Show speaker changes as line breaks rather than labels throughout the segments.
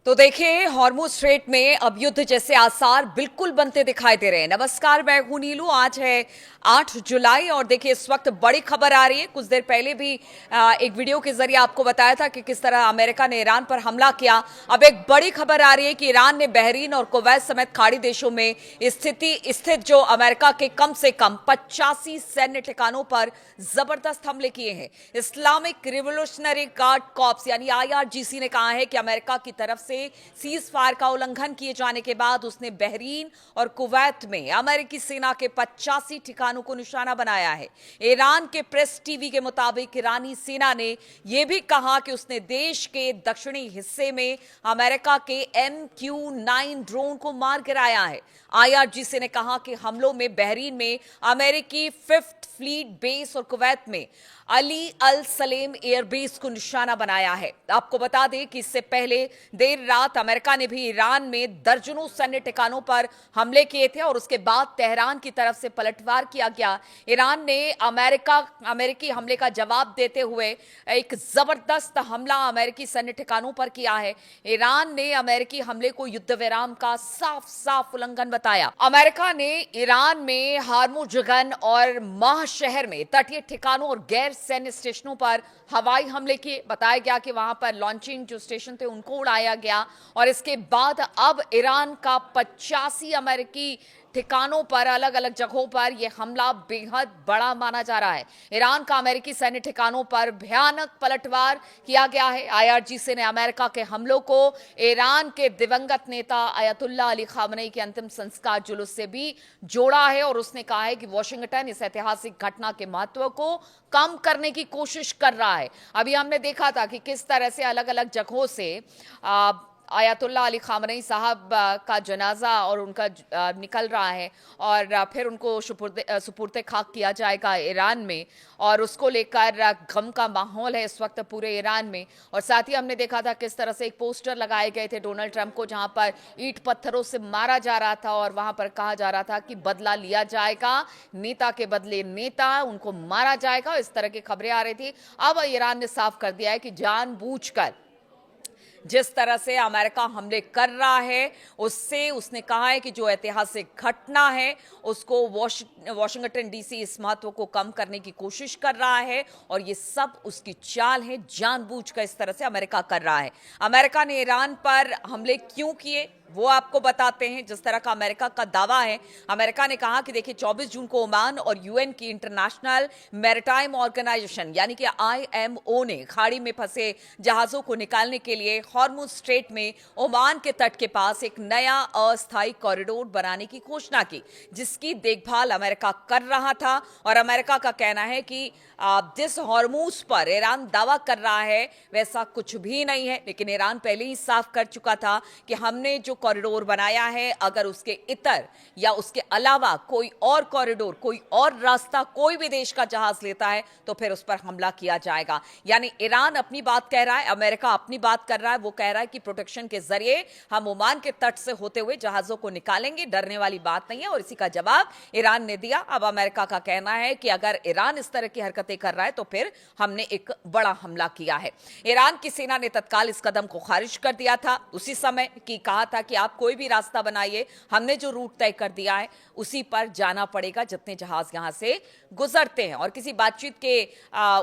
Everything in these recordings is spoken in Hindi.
तो देखिए हॉर्मुज स्ट्रेट में अब युद्ध जैसे आसार बिल्कुल बनते दिखाई दे रहे हैं। नमस्कार, मैं हूं नीलू। आज है 8 जुलाई और देखिए इस वक्त बड़ी खबर आ रही है। कुछ देर पहले भी एक वीडियो के जरिए आपको बताया था कि किस तरह अमेरिका ने ईरान पर हमला किया। अब एक बड़ी खबर आ रही है कि ईरान ने बहरीन और कुवैत समेत खाड़ी देशों में स्थित जो अमेरिका के कम से कम 85 सैन्य ठिकानों पर जबरदस्त हमले किए हैं। इस्लामिक रिवोल्यूशनरी गार्ड कॉर्प्स यानी IRGC ने कहा है कि अमेरिका की तरफ से सीज फायर का उल्लंघन किए जाने के बाद उसने बहरीन और कुवैत में अमेरिकी सेना के 85 ठिकानों को निशाना बनाया है। ईरान के प्रेस टीवी के मुताबिक ईरानी सेना ने यह भी कहा कि उसने देश के दक्षिणी हिस्से में अमेरिका के MQ-9 ड्रोन को मार गिराया है। IRGC ने कहा कि हमलों में बहरीन में अमेरिकी 5th फ्लीट बेस और कुवैत में अली अल सलेम एयरबेस को निशाना बनाया है। आपको बता दें कि इससे पहले देर रात अमेरिका ने भी ईरान में दर्जनों सैन्य ठिकानों पर हमले किए थे और उसके बाद तेहरान की तरफ से पलटवार किया गया। ईरान ने अमेरिकी हमले का जवाब देते हुए एक जबरदस्त हमला अमेरिकी सैन्य ठिकानों पर किया है। ईरान ने अमेरिकी हमले को युद्ध विराम का साफ साफ उल्लंघन बताया। अमेरिका ने ईरान में हार्मुजगन और माह शहर में तटीय ठिकानों और गैर सैन्य स्टेशनों पर हवाई हमले किए। बताया गया कि वहां पर लॉन्चिंग जो स्टेशन थे उनको उड़ाया गया और इसके बाद अब ईरान का 85 अमेरिकी ठिकानों पर अलग अलग जगहों पर यह हमला बेहद बड़ा माना जा रहा है। ईरान का अमेरिकी सैन्य ठिकानों पर भयानक पलटवार किया गया है। IRGC ने अमेरिका के हमलों को ईरान के दिवंगत नेता अयतुल्ला अली खामनेई के अंतिम संस्कार जुलूस से भी जोड़ा है और उसने कहा है कि वॉशिंगटन इस ऐतिहासिक घटना के महत्व को कम करने की कोशिश कर रहा है। अभी हमने देखा था कि किस तरह से अलग अलग जगहों से अयतुल्ला अली खामनेई साहब का जनाजा और उनका निकल रहा है और फिर उनको सुपुर्द खाक किया जाएगा ईरान में और उसको लेकर गम का माहौल है इस वक्त पूरे ईरान में। और साथ ही हमने देखा था किस तरह से एक पोस्टर लगाए गए थे डोनाल्ड ट्रंप को, जहां पर ईंट पत्थरों से मारा जा रहा था और वहां पर कहा जा रहा था कि बदला लिया जाएगा, नेता के बदले नेता, उनको मारा जाएगा। इस तरह की खबरें आ रही थी। अब ईरान ने साफ कर दिया है कि जानबूझकर जिस तरह से अमेरिका हमले कर रहा है उससे उसने कहा है कि जो ऐतिहासिक घटना है उसको वॉशिंगटन DC इस महत्व को कम करने की कोशिश कर रहा है और ये सब उसकी चाल है, जानबूझकर इस तरह से अमेरिका कर रहा है। अमेरिका ने ईरान पर हमले क्यों किए वो आपको बताते हैं। जिस तरह का अमेरिका का दावा है, अमेरिका ने कहा कि देखिए 24 जून को ओमान और UN की इंटरनेशनल मैरिटाइम ऑर्गेनाइजेशन यानी कि IMO ने खाड़ी में फंसे जहाजों को निकालने के लिए हॉर्मुज स्ट्रेट में ओमान के तट के पास एक नया अस्थायी कॉरिडोर बनाने की घोषणा की, जिसकी देखभाल अमेरिका कर रहा था। और अमेरिका का कहना है कि जिस हॉर्मुज पर ईरान दावा कर रहा है वैसा कुछ भी नहीं है, लेकिन ईरान पहले ही साफ कर चुका था कि हमने जो कॉरिडोर बनाया है अगर उसके इतर या उसके अलावा कोई और कॉरिडोर, कोई और रास्ता कोई भी देश का जहाज लेता है तो फिर उस पर हमला किया जाएगा। यानी ईरान अपनी बात कह रहा है, अमेरिका अपनी बात कर रहा है। वो कह रहा है कि प्रोटेक्शन के जरिए हम ओमान के तट से होते हुए जहाजों को निकालेंगे, डरने वाली बात नहीं है। और इसी का जवाब ईरान ने दिया। अब अमेरिका का कहना है कि अगर ईरान इस तरह की हरकतें कर रहा है तो फिर हमने एक बड़ा हमला किया है। ईरान की सेना ने तत्काल इस कदम को खारिज कर दिया था उसी समय कि कहा था कि आप कोई भी रास्ता बनाइए, हमने जो रूट तय कर दिया है उसी पर जाना पड़ेगा जितने जहाज यहां से गुजरते हैं। और किसी बातचीत के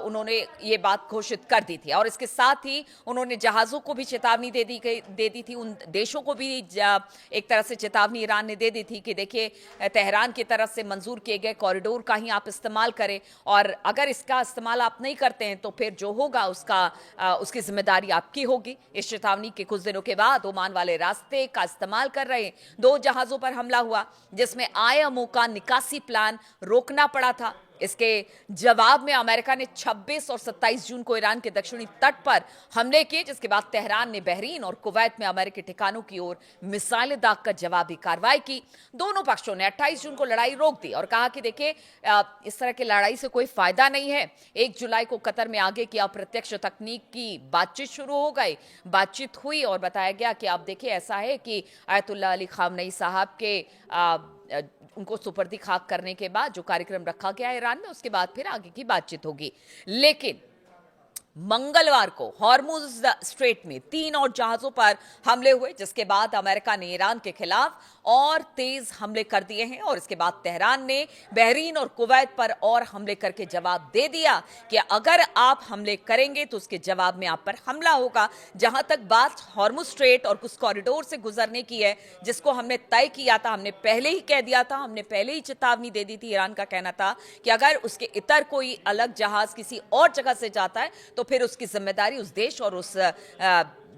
उन्होंने ये बात घोषित कर दी थी और इसके साथ ही उन्होंने जहाजों को भी चेतावनी दे दी थी, उन देशों को भी एक तरह से चेतावनी ईरान ने दे दी थी कि देखिए तेहरान की तरफ से मंजूर किए गए कॉरिडोर का ही आप इस्तेमाल करें और अगर इसका इस्तेमाल आप नहीं करते हैं तो फिर जो होगा उसकी जिम्मेदारी आपकी होगी। इस चेतावनी के कुछ दिनों के बाद ओमान वाले रास्ते का इस्तेमाल कर रहे 2 जहाजों पर हमला हुआ, जिसमें IMO का निकासी प्लान रोकना पड़ा था। इसके जवाब में अमेरिका ने 26 और 27 जून को ईरान के दक्षिणी तट पर हमले किए, जिसके बाद तेहरान ने बहरीन और कुवैत में अमेरिकी ठिकानों की ओर मिसाइलें दागकर जवाबी कार्रवाई की। दोनों पक्षों ने 28 जून को लड़ाई रोक दी और कहा कि देखिए इस तरह की लड़ाई से कोई फायदा नहीं है। 1 जुलाई को कतर में आगे की अप्रत्यक्ष तकनीक की बातचीत शुरू हो गई। बातचीत हुई और बताया गया कि आप देखिए ऐसा है कि अयतुल्ला अली खामनेई साहब के उनको सुपर्दी खाक करने के बाद जो कार्यक्रम रखा गया ईरान में, उसके बाद फिर आगे की बातचीत होगी। लेकिन मंगलवार को हॉर्मुज स्ट्रेट में 3 और जहाजों पर हमले हुए, जिसके बाद अमेरिका ने ईरान के खिलाफ और तेज हमले कर दिए हैं और इसके बाद तेहरान ने बहरीन और कुवैत पर और हमले करके जवाब दे दिया कि अगर आप हमले करेंगे तो उसके जवाब में आप पर हमला होगा। जहां तक बात हॉर्मुज स्ट्रेट और कुछ कॉरिडोर से गुजरने की है, जिसको हमने तय किया था, हमने पहले ही कह दिया था, हमने पहले ही चेतावनी दे दी थी। ईरान का कहना था कि अगर उसके इतर कोई अलग जहाज किसी और जगह से जाता है तो फिर उसकी जिम्मेदारी उस देश और उस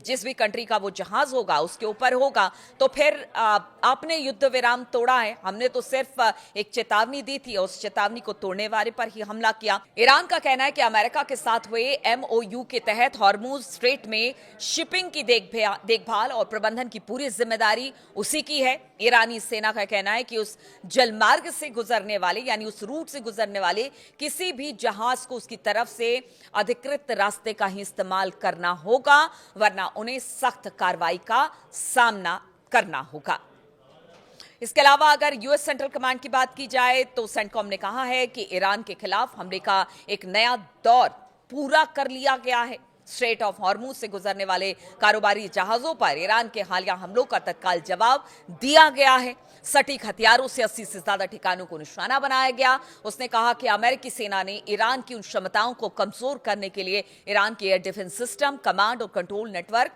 जिस भी कंट्री का वो जहाज होगा उसके ऊपर होगा। तो फिर आपने युद्ध विराम तोड़ा है, हमने तो सिर्फ एक चेतावनी दी थी और उस चेतावनी को तोड़ने वाले पर ही हमला किया। ईरान का कहना है कि अमेरिका के साथ हुए एमओयू के तहत हॉर्मुज स्ट्रेट में शिपिंग की देखभाल और प्रबंधन की पूरी जिम्मेदारी उसी की है। ईरानी सेना का कहना है कि उस जलमार्ग से गुजरने वाले यानी उस रूट से गुजरने वाले किसी भी जहाज को उसकी तरफ से अधिकृत रास्ते का ही इस्तेमाल करना होगा, वरना उन्हें सख्त कार्रवाई का सामना करना होगा। इसके अलावा अगर यूएस सेंट्रल कमांड की बात की जाए तो सेंटकॉम ने कहा है कि ईरान के खिलाफ हमले का एक नया दौर पूरा कर लिया गया है। स्ट्रेट ऑफ हॉर्मुज से गुजरने वाले कारोबारी जहाजों पर ईरान के हालिया हमलों का तत्काल जवाब दिया गया है। सटीक हथियारों से 80 से ज्यादा ठिकानों को निशाना बनाया गया। उसने कहा कि अमेरिकी सेना ने ईरान की उन क्षमताओं को कमजोर करने के लिए ईरान के एयर डिफेंस सिस्टम, कमांड और कंट्रोल नेटवर्क,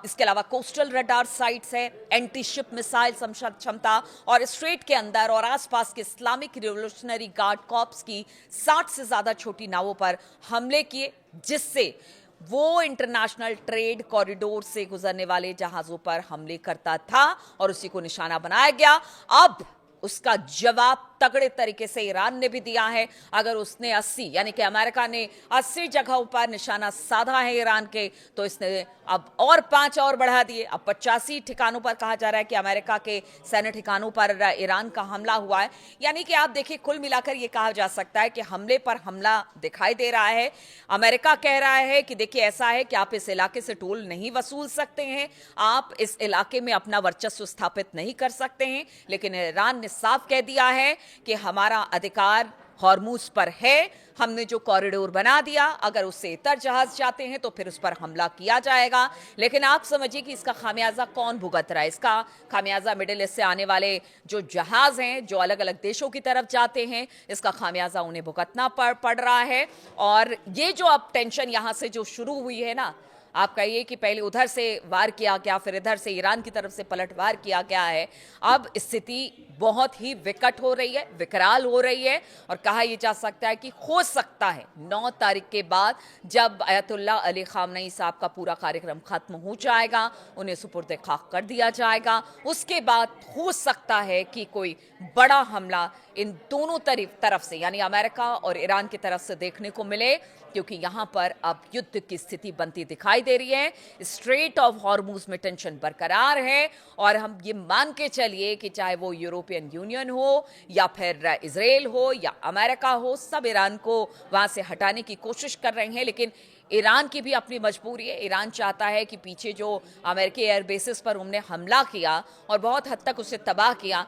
इसके अलावा कोस्टल रडार साइट्स है, एंटी शिप मिसाइल क्षमता और स्ट्रेट के अंदर और आसपास के इस्लामिक रिवोल्यूशनरी गार्ड कॉर्प्स की 60 से ज्यादा छोटी नावों पर हमले किए, जिससे वो इंटरनेशनल ट्रेड कॉरिडोर से गुजरने वाले जहाजों पर हमले करता था और उसी को निशाना बनाया गया। अब उसका जवाब तगड़े तरीके से ईरान ने भी दिया है। अगर उसने 80 यानी कि अमेरिका ने 80 जगहों पर निशाना साधा है ईरान के, तो इसने अब और 5 और बढ़ा दिए। अब 85 ठिकानों पर कहा जा रहा है कि अमेरिका के सैन्य ठिकानों पर ईरान का हमला हुआ है। यानी कि आप देखिए, कुल मिलाकर यह कहा जा सकता है कि हमले पर हमला दिखाई दे रहा है। अमेरिका कह रहा है कि देखिए, ऐसा है कि आप इस इलाके से टोल नहीं वसूल सकते हैं, आप इस इलाके में अपना वर्चस्व स्थापित नहीं कर सकते हैं, लेकिन ईरान ने साफ कह दिया है कि हमारा अधिकार हॉर्मुज पर है। हमने जो कॉरिडोर बना दिया, अगर उससे इतर जहाज जाते हैं तो फिर उस पर हमला किया जाएगा। लेकिन आप समझिए कि इसका खामियाजा कौन भुगत रहा है। इसका खामियाजा मिडिल ईस्ट से आने वाले जो जहाज हैं, जो अलग अलग देशों की तरफ जाते हैं, इसका खामियाजा उन्हें भुगतना पड़ रहा है। और ये जो अब टेंशन यहां से जो शुरू हुई है ना, आप कहिए कि पहले उधर से वार किया गया, फिर इधर से ईरान की तरफ से पलटवार किया गया है। अब स्थिति बहुत ही विकट हो रही है, विकराल हो रही है और कहा यह जा सकता है कि हो सकता है 9 तारीख के बाद, जब अयतुल्ला अली खामनेई साहब का पूरा कार्यक्रम खत्म हो जाएगा, उन्हें सुपुर्द खाक कर दिया जाएगा, उसके बाद हो सकता है कि कोई बड़ा हमला इन दोनों तरफ से यानी अमेरिका और ईरान की तरफ से देखने को मिले, क्योंकि यहां पर अब युद्ध की स्थिति बनती दिखाई दे रही है। स्ट्रेट ऑफ हॉर्मुज में टेंशन बरकरार है और हम ये मान के चलिए कि चाहे वो यूरोपियन यूनियन हो या फिर इजराइल हो या अमेरिका हो, सब ईरान को वहां से हटाने की कोशिश कर रहे हैं। लेकिन ईरान की भी अपनी मजबूरी है। ईरान चाहता है कि पीछे जो अमेरिकी एयर बेसिस पर उन्होंने हमला किया और बहुत हद तक उसे तबाह किया,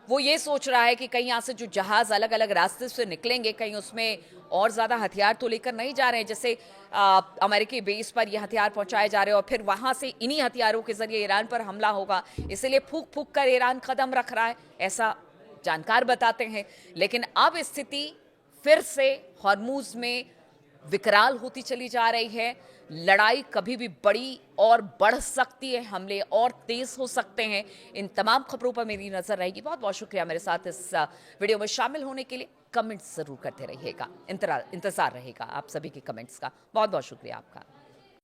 वो ये सोच रहा है कि कहीं यहाँ से जो जहाज अलग अलग रास्ते से निकलेंगे, कहीं उसमें और ज़्यादा हथियार तो लेकर नहीं जा रहे हैं, जैसे अमेरिकी बेस पर ये हथियार पहुंचाए जा रहे हैं और फिर वहाँ से इन्हीं हथियारों के जरिए ईरान पर हमला होगा। इसलिए फूक फूक कर ईरान कदम रख रहा है, ऐसा जानकार बताते हैं। लेकिन अब स्थिति फिर से हॉर्मुज में विकराल होती चली जा रही है। लड़ाई कभी भी बड़ी और बढ़ सकती है, हमले और तेज हो सकते हैं। इन तमाम खबरों पर मेरी नजर रहेगी। बहुत बहुत शुक्रिया मेरे साथ इस वीडियो में शामिल होने के लिए। कमेंट्स जरूर करते रहिएगा, इंतजार रहेगा आप सभी के कमेंट्स का। बहुत बहुत शुक्रिया आपका।